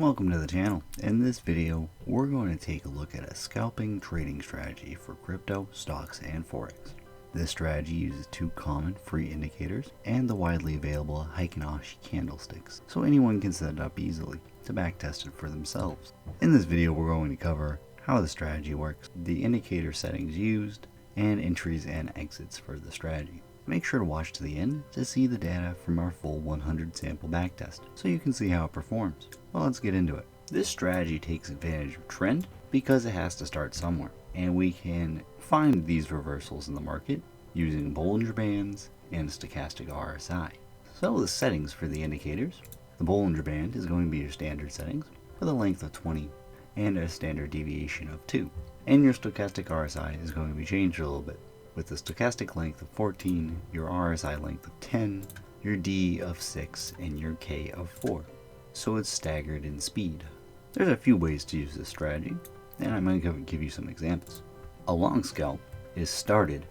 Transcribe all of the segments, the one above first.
Welcome to the channel. In this video, we're going to take a look at a scalping trading strategy for crypto, stocks, and forex. This strategy uses two common free indicators and the widely available Heinken Ashi Candlesticks, so anyone can set it up easily to backtest it for themselves. In this video, we're going to cover how the strategy works, the indicator settings used, and entries and exits for the strategy. Make sure to watch to the end to see the data from our full 100 sample backtest, so you can see how it performs. Well, let's get into it. This strategy takes advantage of trend because it has to start somewhere, and we can find these reversals in the market using Bollinger Bands and Stochastic RSI. So the settings for the indicators. The Bollinger Band is going to be your standard settings with a length of 20 and a standard deviation of 2. And your Stochastic RSI is going to be changed a little bit, with the stochastic length of 14, your RSI length of 10, your D of 6, and your K of 4. So it's staggered in speed. There's a few ways to use this strategy, and I'm going to give you some examples. A long scalp is started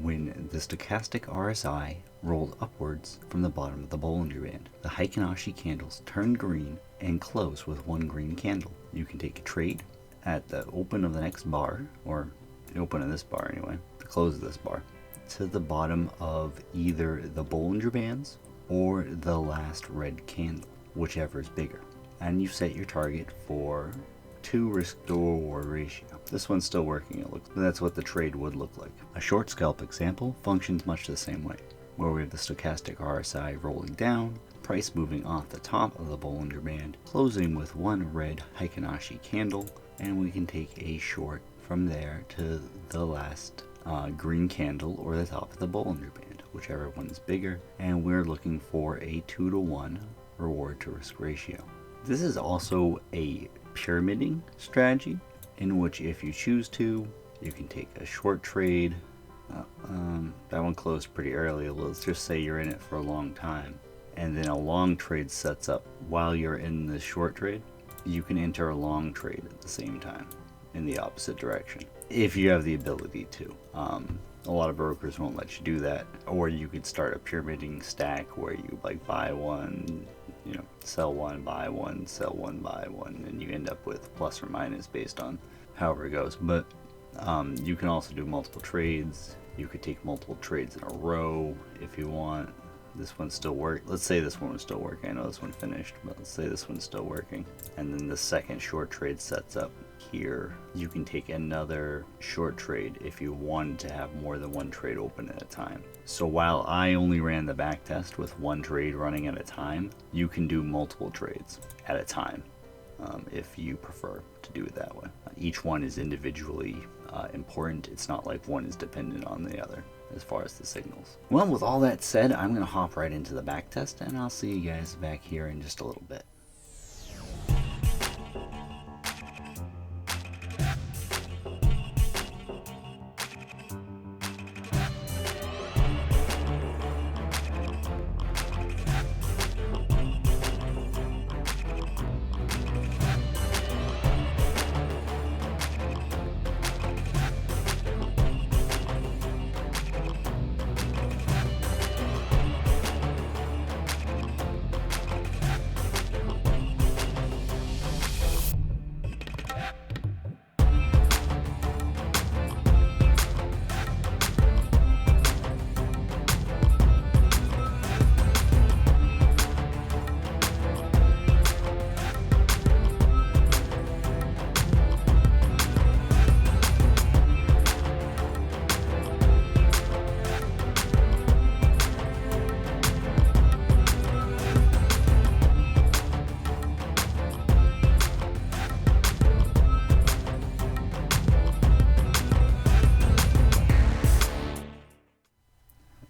when the stochastic RSI rolled upwards from the bottom of the Bollinger Band. The Heinken Ashi candles turn green and close with one green candle. You can take a trade at the open of the next bar, or the open of this bar anyway, the close of this bar, to the bottom of either the Bollinger Bands or the last red candle, whichever is bigger. And you set your target for 2 risk to reward ratio. This one's still working, it looks, but that's what the trade would look like. A short scalp example functions much the same way, where we have the stochastic RSI rolling down, price moving off the top of the Bollinger Band, closing with one red Heinken Ashi candle, and we can take a short from there to the last green candle or the top of the Bollinger Band, whichever one is bigger, and we're looking for a 2-to-1 reward to risk ratio. This is also a pyramiding strategy in which, if you choose to, you can take a short trade. That one closed pretty early. Let's just say you're in it for a long time, and then a long trade sets up while you're in the short trade. You can enter a long trade at the same time in the opposite direction if you have the ability to. A lot of brokers won't let you do that, or you could start a pyramiding stack where you like buy one, sell one, buy one, sell one, buy one, and you end up with plus or minus based on however it goes. But you can also do multiple trades. You could take multiple trades in a row if you want. This one's still working. Let's say this one was still working. I know this one finished, but let's say this one's still working. And then the second short trade sets up here. You can take another short trade if you wanted to have more than one trade open at a time. So while I only ran the backtest with one trade running at a time, you can do multiple trades at a time if you prefer to do it that way. Each one is individually important. It's not like one is dependent on the other as far as the signals. Well, with all that said, I'm going to hop right into the backtest, and I'll see you guys back here in just a little bit.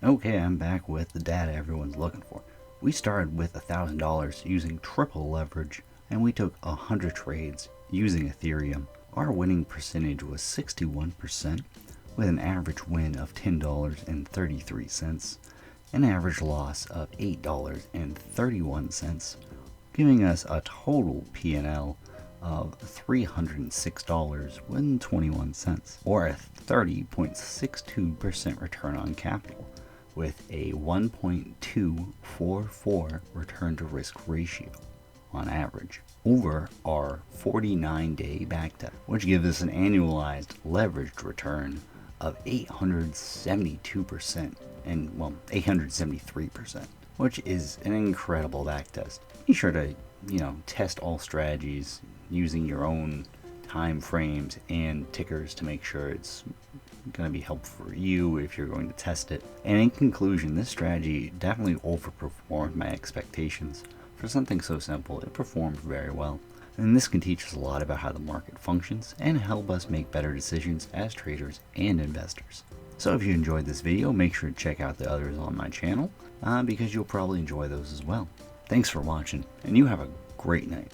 Okay, I'm back with the data everyone's looking for. We started with $1,000 using triple leverage, and we took 100 trades using Ethereum. Our winning percentage was 61%, with an average win of $10.33, an average loss of $8.31, giving us a total P&L of $306.21, or a 30.62% return on capital, with a 1.244 return to risk ratio. on average over our 49-day backtest, which gives us an annualized leveraged return of 872% and, well, 873%, which is an incredible backtest. Be sure to, test all strategies using your own time frames and tickers to make sure it's going to be helpful for you if you're going to test it. And in conclusion, this strategy definitely overperformed my expectations. For something so simple, it performed very well. And this can teach us a lot about how the market functions and help us make better decisions as traders and investors. So if you enjoyed this video, make sure to check out the others on my channel because you'll probably enjoy those as well. Thanks for watching, and you have a great night.